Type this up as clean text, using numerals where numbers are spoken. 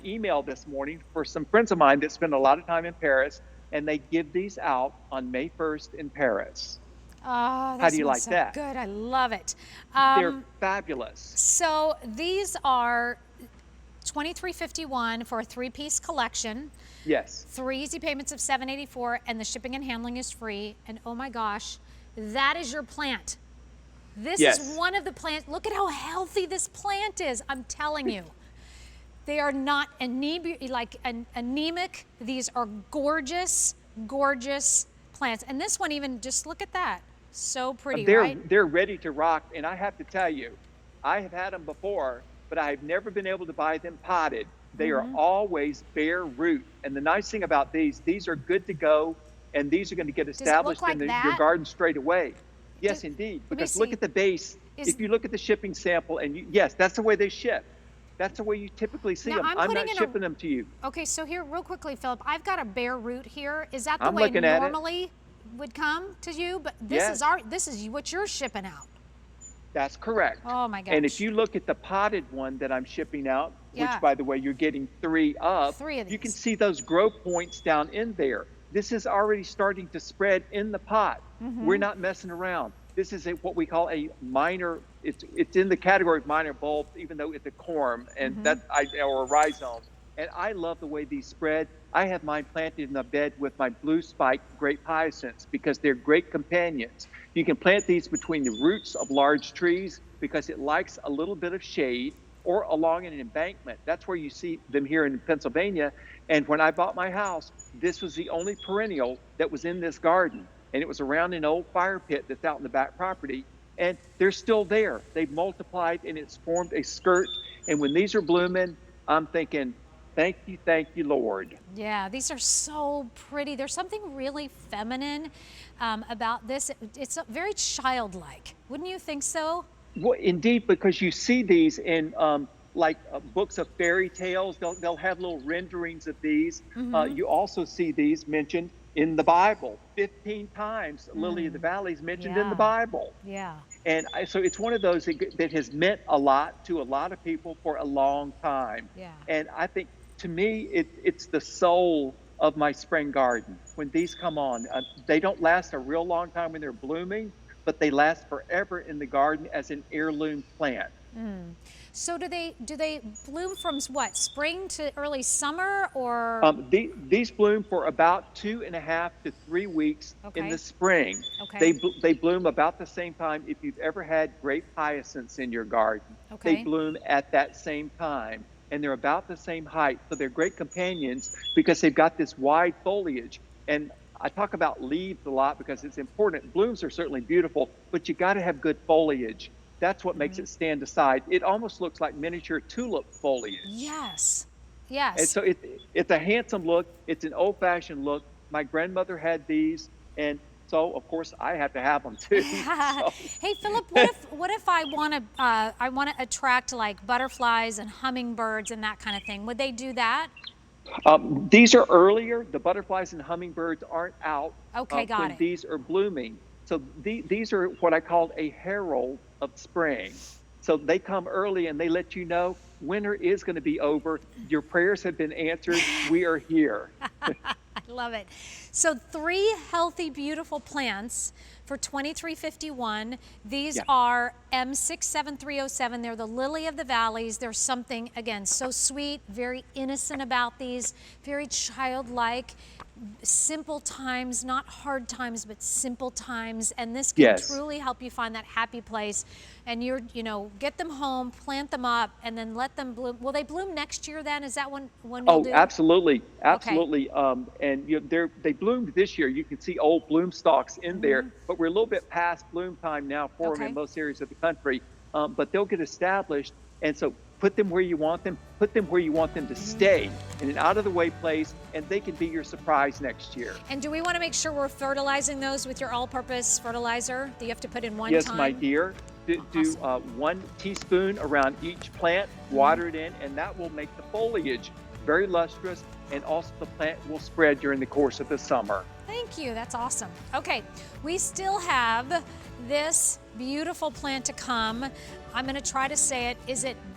email this morning for some friends of mine that spend a lot of time in Paris, and they give these out on May 1st in Paris. Oh, How that do you smells like so that? good. I love it. They're fabulous. So these are 23.51 for a 3-piece collection. Yes. 3 easy payments of $7.84, and the shipping and handling is free. And oh my gosh, that is your plant. This is Yes. one of the plants. Look at how healthy this plant is. I'm telling you. They are not anemic. These are gorgeous, gorgeous plants. And this one even, just look at that. So pretty, right? They're ready to rock, and I have to tell you, I have had them before, but I've never been able to buy them potted. They are always bare root. And the nice thing about these are good to go, and these are going to get established like in your that? garden straight away. Yes, indeed, because look at the base. If you look at the shipping sample, and yes, that's the way they ship. That's the way you typically see Now, them. I'm not shipping them to you. Okay, so here, real quickly, Philip, I've got a bare root here. Is that the I'm way looking at it. normally would come to you? But this is what you're shipping out. That's correct. Oh my gosh. And if you look at the potted one that I'm shipping out, Yeah. which by the way, you're getting 3 of, 3 of you can these. see those grow points down in there. This is already starting to spread in the pot. We're not messing around. This is what we call a minor, it's in the category of minor bulbs, even though it's a corm and or a rhizome. And I love the way these spread. I have mine planted in a bed with my blue spike grape hyacinths because they're great companions. You can plant these between the roots of large trees because it likes a little bit of shade, or along an embankment. That's where you see them here in Pennsylvania. And when I bought my house, this was the only perennial that was in this garden. And it was around an old fire pit that's out in the back property. And they're still there. They've multiplied and it's formed a skirt. And when these are blooming, I'm thinking, thank you, Lord. Yeah, these are so pretty. There's something really feminine about this. It's very childlike. Wouldn't you think so? Well, indeed, because you see these in books of fairy tales. They'll have little renderings of these. You also see these mentioned in the Bible. 15 times Lily of the Valley is mentioned in the Bible. Yeah. And so it's one of those that has meant a lot to a lot of people for a long time. Yeah. And I think, to me, it's the soul of my spring garden. When these come on, they don't last a real long time when they're blooming, but they last forever in the garden as an heirloom plant. So do they bloom from what, spring to early summer, or? These bloom for about 2.5 to 3 weeks in the spring. Okay. They bloom about the same time. If you've ever had grape hyacinths in your garden, they bloom at that same time. And they're about the same height. So they're great companions because they've got this wide foliage. And I talk about leaves a lot because it's important. Blooms are certainly beautiful, but you got to have good foliage. That's what makes it stand aside. It almost looks like miniature tulip foliage. Yes, yes. And so it's a handsome look. It's an old-fashioned look. My grandmother had these, and so of course I have to have them too. Hey Philip, what if I want to attract like butterflies and hummingbirds and that kind of thing? Would they do that? These are earlier. The butterflies and hummingbirds aren't out when these are blooming. So these are what I call a herald of spring. So they come early and they let you know winter is going to be over. Your prayers have been answered. We are here. I love it. So 3 healthy, beautiful plants for $23.51. These are M67307. They're the lily of the valleys. There's something, again, so sweet, very innocent about these, very childlike. Simple times, not hard times, but simple times. And this can truly help you find that happy place. And get them home, plant them up, and then let them bloom. Will they bloom next year then? Is that when we'll do? Oh, absolutely. Absolutely. And they bloomed this year. You can see old bloom stalks in there, but we're a little bit past bloom time now for them in most areas of the country. But they'll get established. And so put them where you want them, put them where you want them to stay, in an out-of-the-way place, and they can be your surprise next year. And do we want to make sure we're fertilizing those with your all-purpose fertilizer that you have to put in one time? Yes, my dear. Do 1 teaspoon around each plant, water it in, and that will make the foliage very lustrous, and also the plant will spread during the course of the summer. Thank you, that's awesome. Okay, we still have this beautiful plant to come. I'm going to try to say it. Is it